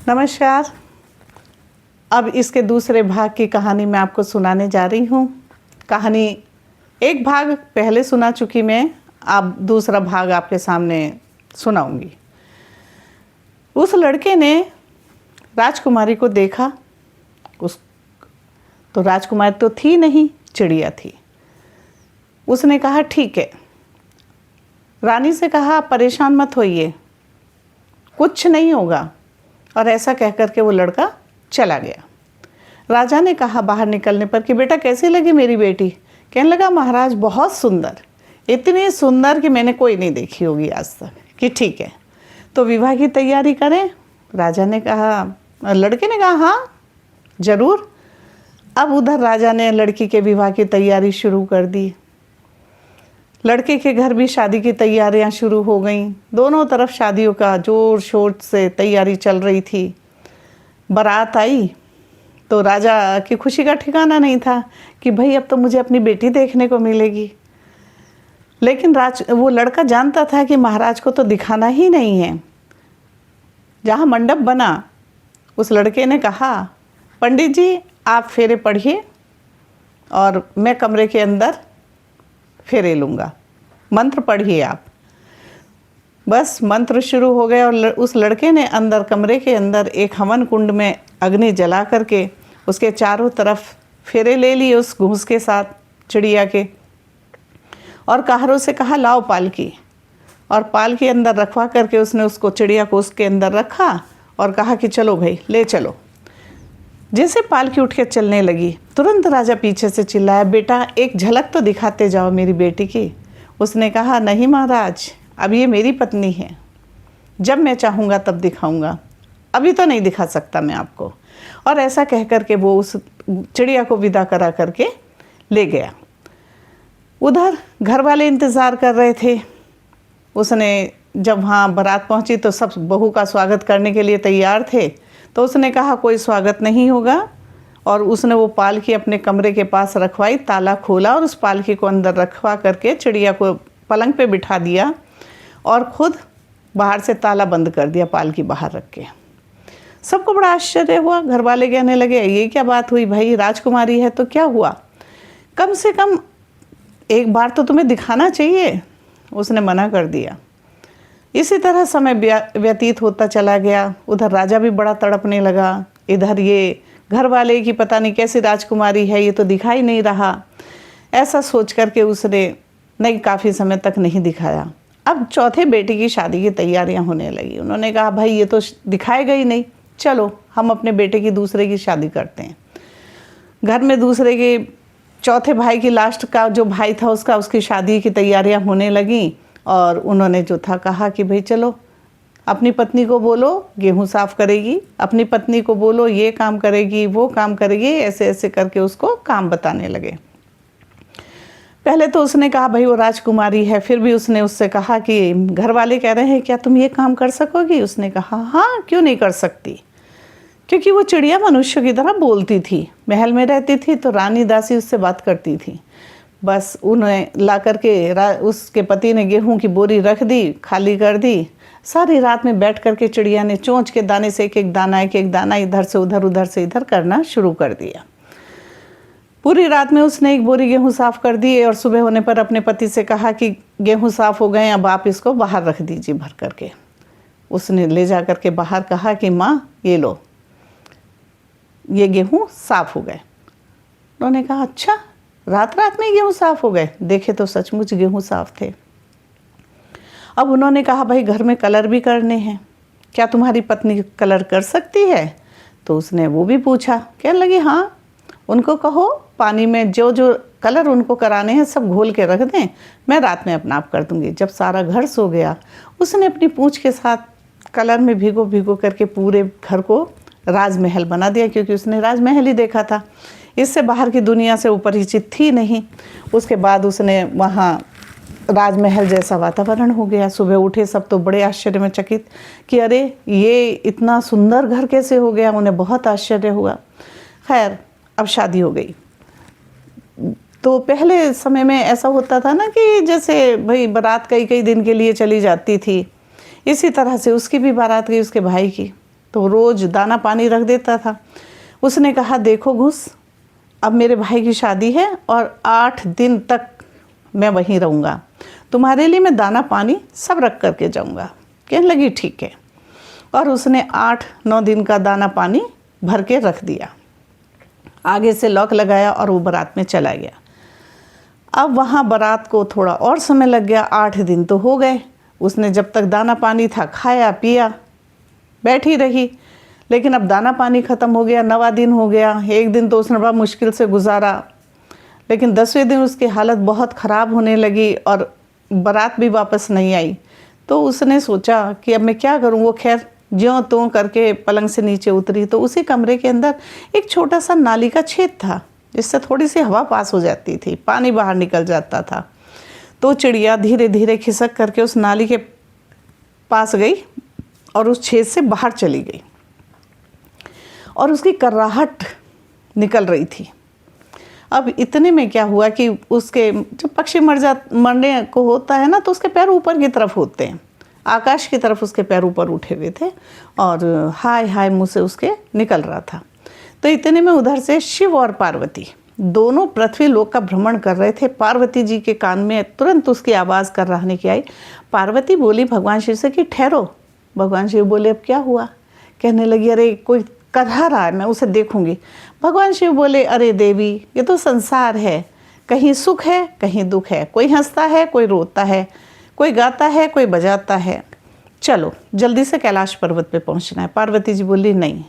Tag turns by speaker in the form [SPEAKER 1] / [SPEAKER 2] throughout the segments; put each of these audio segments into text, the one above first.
[SPEAKER 1] नमस्कार। अब इसके दूसरे भाग की कहानी मैं आपको सुनाने जा रही हूँ। कहानी एक भाग पहले सुना चुकी मैं, अब दूसरा भाग आपके सामने सुनाऊंगी। उस लड़के ने राजकुमारी को देखा। तो राजकुमारी तो थी नहीं, चिड़िया थी। उसने कहा ठीक है। रानी से कहा परेशान मत होइए, कुछ नहीं होगा। और ऐसा कह कर के वो लड़का चला गया। राजा ने कहा बाहर निकलने पर कि बेटा कैसी लगी मेरी बेटी? कहने लगा महाराज बहुत सुंदर, इतनी सुंदर कि मैंने कोई नहीं देखी होगी आज तक। कि ठीक है, तो विवाह की तैयारी करें? राजा ने कहा, लड़के ने कहा हाँ ज़रूर। अब उधर राजा ने लड़की के विवाह की तैयारी शुरू कर दी। लड़के के घर भी शादी की तैयारियां शुरू हो गईं। दोनों तरफ शादियों का जोर शोर से तैयारी चल रही थी। बारात आई तो राजा की खुशी का ठिकाना नहीं था कि भाई अब तो मुझे अपनी बेटी देखने को मिलेगी। लेकिन वो लड़का जानता था कि महाराज को तो दिखाना ही नहीं है। जहाँ मंडप बना, उस लड़के ने कहा पंडित जी आप फेरे पढ़िए और मैं कमरे के अंदर फेरे लूँगा, मंत्र पढ़िए आप। बस मंत्र शुरू हो गया और उस लड़के ने अंदर कमरे के अंदर एक हवन कुंड में अग्नि जला करके उसके चारों तरफ फेरे ले लिए उस घूस के साथ चिड़िया के। और काहरों से कहा लाओ पालकी, और पालकी अंदर रखवा करके उसने उसको चिड़िया को उसके अंदर रखा और कहा कि चलो भाई ले चलो। जैसे पालकी उठ के चलने लगी, तुरंत राजा पीछे से चिल्लाया बेटा एक झलक तो दिखाते जाओ मेरी बेटी की। उसने कहा नहीं महाराज, अब ये मेरी पत्नी है, जब मैं चाहूँगा तब दिखाऊंगा, अभी तो नहीं दिखा सकता मैं आपको। और ऐसा कह कर के वो उस चिड़िया को विदा करा करके ले गया। उधर घर वाले इंतज़ार कर रहे थे। उसने जब वहाँ बारात पहुँची तो सब बहू का स्वागत करने के लिए तैयार थे। तो उसने कहा कोई स्वागत नहीं होगा, और उसने वो पालकी अपने कमरे के पास रखवाई, ताला खोला और उस पालकी को अंदर रखवा करके चिड़िया को पलंग पे बिठा दिया और खुद बाहर से ताला बंद कर दिया पालकी बाहर रख के। सबको बड़ा आश्चर्य हुआ। घर वाले कहने लगे ये क्या बात हुई भाई, राजकुमारी है तो क्या हुआ, कम से कम एक बार तो तुम्हें दिखाना चाहिए। उसने मना कर दिया। इसी तरह समय व्यतीत होता चला गया। उधर राजा भी बड़ा तड़पने लगा, इधर ये घर वाले की पता नहीं कैसी राजकुमारी है, ये तो दिखाई नहीं रहा। ऐसा सोच करके उसने नहीं काफ़ी समय तक नहीं दिखाया। अब चौथे बेटे की शादी की तैयारियां होने लगी। उन्होंने कहा भाई ये तो दिखाएगा ही नहीं, चलो हम अपने बेटे की दूसरे की शादी करते हैं। घर में दूसरे के चौथे भाई की लास्ट का जो भाई था उसकी शादी की तैयारियां होने लगी। और उन्होंने जो था कहा कि भाई चलो अपनी पत्नी को बोलो गेहूं साफ करेगी, अपनी पत्नी को बोलो ये काम करेगी वो काम करेगी, ऐसे ऐसे करके उसको काम बताने लगे। पहले तो उसने कहा भाई वो राजकुमारी है, फिर भी उसने उससे कहा कि घर वाले कह रहे हैं क्या तुम ये काम कर सकोगी? उसने कहा हाँ क्यों नहीं कर सकती, क्योंकि वो चिड़िया मनुष्य की तरह बोलती थी, महल में रहती थी तो रानी दासी उससे बात करती थी। बस उन्हें ला करके उसके पति ने गेहूं की बोरी रख दी, खाली कर दी। सारी रात में बैठ करके चिड़िया ने चोंच के दाने से एक एक दाना इधर से उधर से इधर करना शुरू कर दिया। पूरी रात में उसने एक बोरी गेहूं साफ कर दिए और सुबह होने पर अपने पति से कहा कि गेहूं साफ हो गए, अब आप इसको बाहर रख दीजिए भर करके। उसने ले जा करके बाहर कहा कि माँ ये लो, ये गेहूं साफ हो गए। उन्होंने कहा अच्छा रात रात में गेहूं साफ हो गए? देखे तो सचमुच गेहूं साफ थे। अब उन्होंने कहा भाई घर में कलर भी करने हैं, क्या तुम्हारी पत्नी कलर कर सकती है? तो उसने वो भी पूछा। कहने लगी हाँ, उनको कहो पानी में जो जो कलर उनको कराने हैं सब घोल के रख दें, मैं रात में अपना आप कर दूंगी। जब सारा घर सो गया, उसने अपनी पूंछ के साथ कलर में भिगो भिगो करके पूरे घर को राजमहल बना दिया, क्योंकि उसने राजमहल ही देखा था, इससे बाहर की दुनिया से वो परिचित थी नहीं। उसके बाद उसने वहाँ राजमहल जैसा वातावरण हो गया। सुबह उठे सब तो बड़े आश्चर्य में चकित कि अरे ये इतना सुंदर घर कैसे हो गया, उन्हें बहुत आश्चर्य हुआ। खैर अब शादी हो गई। तो पहले समय में ऐसा होता था ना कि जैसे भाई बारात कई कई दिन के लिए चली जाती थी, इसी तरह से उसकी भी बारात गई उसके भाई की। तो रोज़ दाना पानी रख देता था। उसने कहा देखो घूस, अब मेरे भाई की शादी है और 8 दिन तक मैं वहीं रहूँगा, तुम्हारे लिए मैं दाना पानी सब रख करके जाऊँगा। कहने लगी ठीक है। और उसने 8-9 दिन का दाना पानी भर के रख दिया, आगे से लॉक लगाया और वो बारात में चला गया। अब वहाँ बारात को थोड़ा और समय लग गया, 8 दिन तो हो गए। उसने जब तक दाना पानी था खाया पिया बैठी रही, लेकिन अब दाना पानी ख़त्म हो गया, 9वां दिन हो गया। एक दिन तो उसने बड़ा मुश्किल से गुजारा, लेकिन 10वें दिन उसकी हालत बहुत ख़राब होने लगी और बारात भी वापस नहीं आई। तो उसने सोचा कि अब मैं क्या करूँ। वो खैर ज्यों त्यों करके पलंग से नीचे उतरी तो उसी कमरे के अंदर एक छोटा सा नाली का छेद था, जिससे थोड़ी सी हवा पास हो जाती थी, पानी बाहर निकल जाता था। तो चिड़िया धीरे धीरे खिसक करके उस नाली के पास गई और उस छेद से बाहर चली गई और उसकी कर्राहट निकल रही थी। अब इतने में क्या हुआ कि उसके जब पक्षी मरने को होता है ना, तो उसके पैर ऊपर की तरफ होते हैं, आकाश की तरफ उसके पैर ऊपर उठे हुए थे और हाय हाय मुँह से उसके निकल रहा था। तो इतने में उधर से शिव और पार्वती दोनों पृथ्वी लोक का भ्रमण कर रहे थे। पार्वती जी के कान में तुरंत उसकी आवाज़ कर रहने की आई। पार्वती बोली भगवान शिव से कि ठहरो। भगवान शिव बोले अब क्या हुआ। कहने लगी अरे कोई करहा रहा है, मैं उसे देखूंगी। भगवान शिव बोले अरे देवी, ये तो संसार है, कहीं सुख है कहीं दुख है, कोई हंसता है कोई रोता है, कोई गाता है कोई बजाता है, चलो जल्दी से कैलाश पर्वत पे पहुंचना है। पार्वती जी बोली नहीं,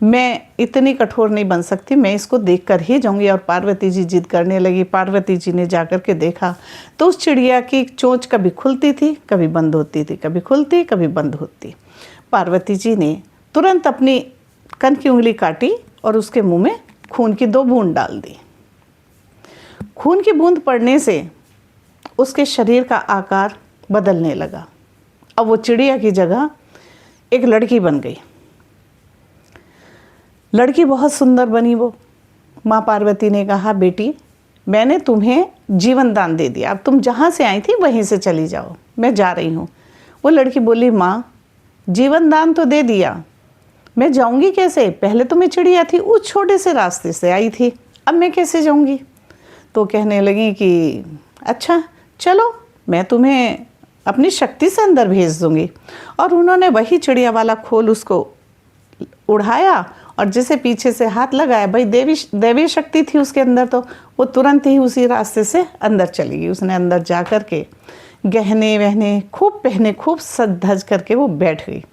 [SPEAKER 1] मैं इतनी कठोर नहीं बन सकती, मैं इसको देख कर ही जाऊंगी। और पार्वती जी जिद करने लगी। पार्वती जी ने जाकर के देखा तो उस चिड़िया की चोंच कभी खुलती थी कभी बंद होती थी, कभी खुलती कभी बंद होती। पार्वती जी ने तुरंत अपनी कन की उंगली काटी और उसके मुंह में खून की 2 बूंद डाल दी। खून की बूंद पड़ने से उसके शरीर का आकार बदलने लगा। अब वो चिड़िया की जगह एक लड़की बन गई। लड़की बहुत सुंदर बनी वो। माँ पार्वती ने कहा बेटी मैंने तुम्हें जीवन दान दे दिया, अब तुम जहाँ से आई थी वहीं से चली जाओ, मैं जा रही हूँ। वो लड़की बोली माँ जीवन दान तो दे दिया, मैं जाऊँगी कैसे, पहले तो मैं चिड़िया थी, उस छोटे से रास्ते से आई थी, अब मैं कैसे जाऊँगी। तो कहने लगी कि अच्छा चलो मैं तुम्हें अपनी शक्ति से अंदर भेज दूँगी। और उन्होंने वही चिड़िया वाला खोल उसको उड़ाया और जैसे पीछे से हाथ लगाया, भाई देवी शक्ति थी उसके अंदर, तो वो तुरंत ही उसी रास्ते से अंदर चली गई। उसने अंदर जा कर के गहने वहने खूब पहने, खूब सज धज करके वो बैठ गई।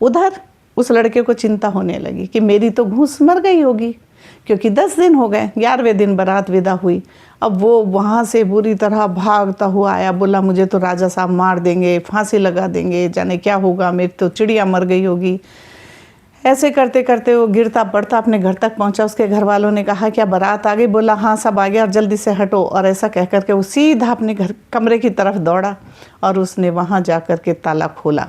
[SPEAKER 1] उधर उस लड़के को चिंता होने लगी कि मेरी तो घूस मर गई होगी, क्योंकि 10 दिन हो गए, 11वें दिन बारात विदा हुई। अब वो वहाँ से बुरी तरह भागता हुआ आया, बोला मुझे तो राजा साहब मार देंगे, फांसी लगा देंगे, जाने क्या होगा, मेरी तो चिड़िया मर गई होगी। ऐसे करते करते वो गिरता पड़ता अपने घर तक पहुंचा। उसके घर वालों ने कहा क्या बारात आ गई, बोला हाँ सब आ गया और जल्दी से हटो। और ऐसा कह करके वो सीधा अपने घर कमरे की तरफ दौड़ा और उसने वहाँ जा कर के ताला खोला।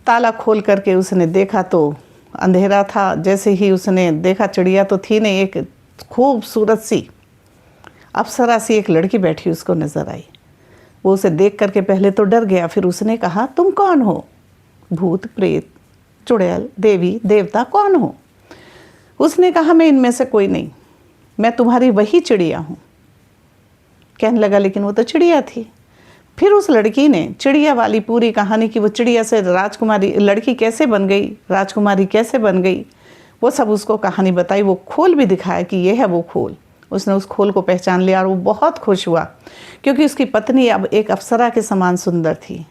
[SPEAKER 1] ताला खोल करके उसने देखा तो अंधेरा था। जैसे ही उसने देखा चिड़िया तो थी नहीं, एक खूबसूरत सी अप्सरा सी एक लड़की बैठी उसको नज़र आई। वो उसे देख करके पहले तो डर गया, फिर उसने कहा तुम कौन हो, भूत प्रेत चुड़ैल देवी देवता कौन हो। उसने कहा मैं इनमें से कोई नहीं, मैं तुम्हारी वही चिड़िया हूँ। कहने लगा लेकिन वो तो चिड़िया थी। फिर उस लड़की ने चिड़िया वाली पूरी कहानी की, वो चिड़िया से राजकुमारी लड़की कैसे बन गई, राजकुमारी कैसे बन गई, वो सब उसको कहानी बताई। वो खोल भी दिखाया कि ये है वो खोल। उसने उस खोल को पहचान लिया और वो बहुत खुश हुआ, क्योंकि उसकी पत्नी अब एक अप्सरा के समान सुंदर थी।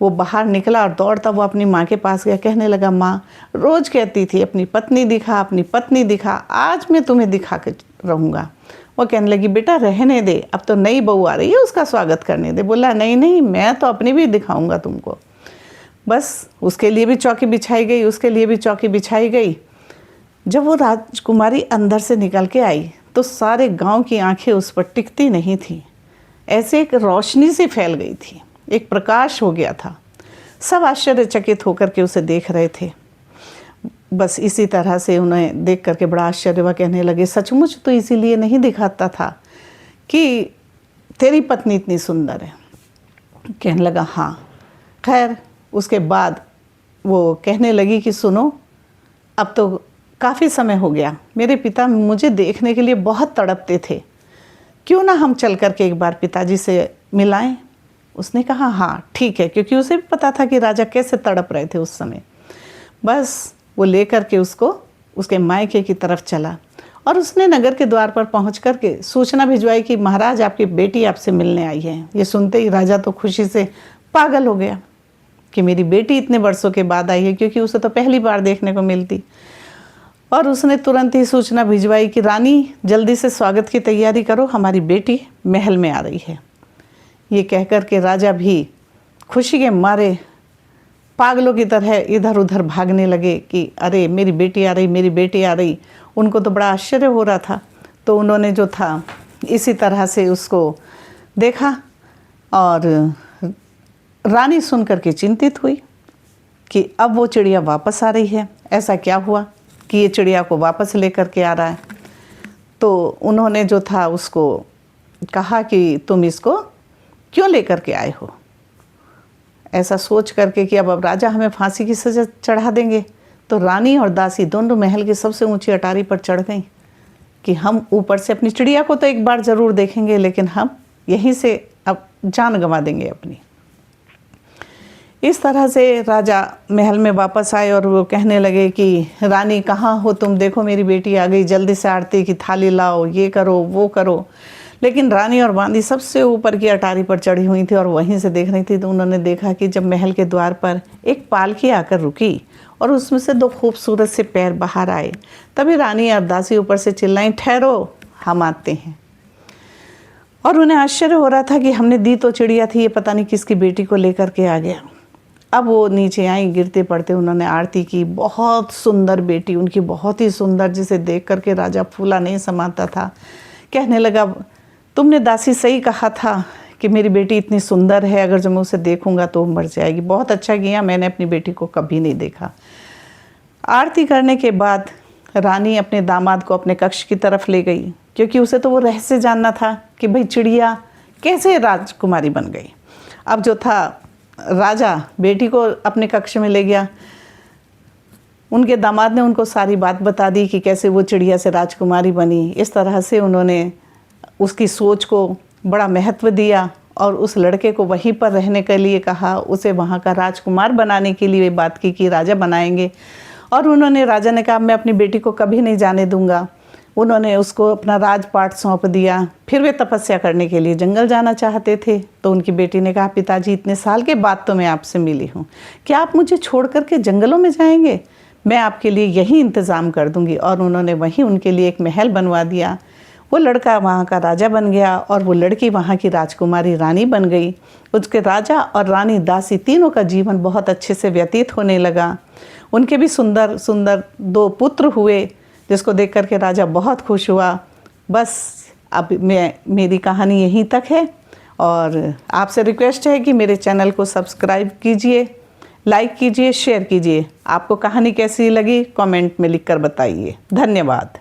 [SPEAKER 1] वो बाहर निकला और दौड़ता वो अपनी माँ के पास गया। कहने लगा माँ रोज़ कहती थी अपनी पत्नी दिखा, अपनी पत्नी दिखा, आज मैं तुम्हें दिखा के रहूँगा। वो कहने लगी बेटा रहने दे, अब तो नई बहू आ रही है, उसका स्वागत करने दे। बोला नहीं नहीं मैं तो अपनी भी दिखाऊंगा तुमको। बस उसके लिए भी चौकी बिछाई गई, उसके लिए भी चौकी बिछाई गई। जब वो राजकुमारी अंदर से निकल के आई तो सारे गांव की आंखें उस पर टिकती नहीं थी। ऐसे एक रोशनी सी फैल गई थी, एक प्रकाश हो गया था। सब आश्चर्यचकित होकर के उसे देख रहे थे। बस इसी तरह से उन्हें देख करके बड़ा आश्चर्य हुआ। कहने लगे सचमुच तो इसीलिए नहीं दिखाता था कि तेरी पत्नी इतनी सुंदर है। कहने लगा हाँ। खैर उसके बाद वो कहने लगी कि सुनो, अब तो काफ़ी समय हो गया, मेरे पिता मुझे देखने के लिए बहुत तड़पते थे, क्यों ना हम चल कर के एक बार पिताजी से मिलाएं। उसने कहा हाँ ठीक है, क्योंकि उसे भी पता था कि राजा कैसे तड़प रहे थे उस समय। बस वो लेकर के उसको उसके मायके की तरफ चला और उसने नगर के द्वार पर पहुंच कर के सूचना भिजवाई कि महाराज आपकी बेटी आपसे मिलने आई है। ये सुनते ही राजा तो खुशी से पागल हो गया कि मेरी बेटी इतने वर्षों के बाद आई है, क्योंकि उसे तो पहली बार देखने को मिलती। और उसने तुरंत ही सूचना भिजवाई कि रानी जल्दी से स्वागत की तैयारी करो, हमारी बेटी महल में आ रही है। ये कहकर के राजा भी खुशी के मारे पागलों की तरह इधर उधर भागने लगे कि अरे मेरी बेटी आ रही, मेरी बेटी आ रही। उनको तो बड़ा आश्चर्य हो रहा था, तो उन्होंने जो था इसी तरह से उसको देखा और रानी सुन कर के चिंतित हुई कि अब वो चिड़िया वापस आ रही है, ऐसा क्या हुआ कि ये चिड़िया को वापस लेकर के आ रहा है। तो उन्होंने जो था उसको कहा कि तुम इसको क्यों लेकर के आए हो, ऐसा सोच करके कि अब राजा हमें फांसी की सज़ा चढ़ा देंगे। तो रानी और दासी दोनों महल की सबसे ऊंची अटारी पर चढ़ गईं कि हम ऊपर से अपनी चिड़िया को तो एक बार ज़रूर देखेंगे, लेकिन हम यहीं से अब जान गंवा देंगे अपनी। इस तरह से राजा महल में वापस आए और वो कहने लगे कि रानी कहाँ हो तुम, देखो मेरी बेटी आ गई, जल्दी से आरती की थाली लाओ, ये करो वो करो। लेकिन रानी और बांदी सबसे ऊपर की अटारी पर चढ़ी हुई थी और वहीं से देख रही थी। तो उन्होंने देखा कि जब महल के द्वार पर एक पालकी आकर रुकी और उसमें से दो खूबसूरत से पैर बाहर आए, तभी रानी और दासी ऊपर से चिल्लाईं, ठहरो हम आते हैं। और उन्हें आश्चर्य हो रहा था कि हमने दी तो चिड़िया थी, ये पता नहीं किसकी बेटी को लेकर के आ गया। अब वो नीचे आई, गिरते पड़ते उन्होंने आरती की। बहुत सुंदर बेटी उनकी, बहुत ही सुंदर, जिसे देख करके राजा फूला नहीं समाता था। कहने लगा तुमने दासी सही कहा था कि मेरी बेटी इतनी सुंदर है, अगर जब मैं उसे देखूंगा तो मर जाएगी। बहुत अच्छा किया, मैंने अपनी बेटी को कभी नहीं देखा। आरती करने के बाद रानी अपने दामाद को अपने कक्ष की तरफ ले गई, क्योंकि उसे तो वो रहस्य जानना था कि भाई चिड़िया कैसे राजकुमारी बन गई। अब जो था राजा बेटी को अपने कक्ष में ले गया। उनके दामाद ने उनको सारी बात बता दी कि कैसे वो चिड़िया से राजकुमारी बनी। इस तरह से उन्होंने उसकी सोच को बड़ा महत्व दिया और उस लड़के को वहीं पर रहने के लिए कहा, उसे वहाँ का राजकुमार बनाने के लिए बात की कि राजा बनाएंगे। और उन्होंने, राजा ने कहा मैं अपनी बेटी को कभी नहीं जाने दूंगा। उन्होंने उसको अपना राजपाट सौंप दिया। फिर वे तपस्या करने के लिए जंगल जाना चाहते थे। तो उनकी बेटी ने कहा पिताजी इतने साल के बाद तो मैं आपसे मिली हूँ, क्या आप मुझे छोड़ करके जंगलों में जाएंगे? मैं आपके लिए यही इंतज़ाम कर दूंगी। और उन्होंने वहीं उनके लिए एक महल बनवा दिया। वो लड़का वहाँ का राजा बन गया और वो लड़की वहाँ की राजकुमारी रानी बन गई। उसके राजा और रानी दासी तीनों का जीवन बहुत अच्छे से व्यतीत होने लगा। उनके भी सुंदर सुंदर 2 पुत्र हुए, जिसको देख कर के राजा बहुत खुश हुआ। बस अब मेरी कहानी यहीं तक है और आपसे रिक्वेस्ट है कि मेरे चैनल को सब्सक्राइब कीजिए, लाइक कीजिए, शेयर कीजिए। आपको कहानी कैसी लगी कमेंट में लिखकर बताइए। धन्यवाद।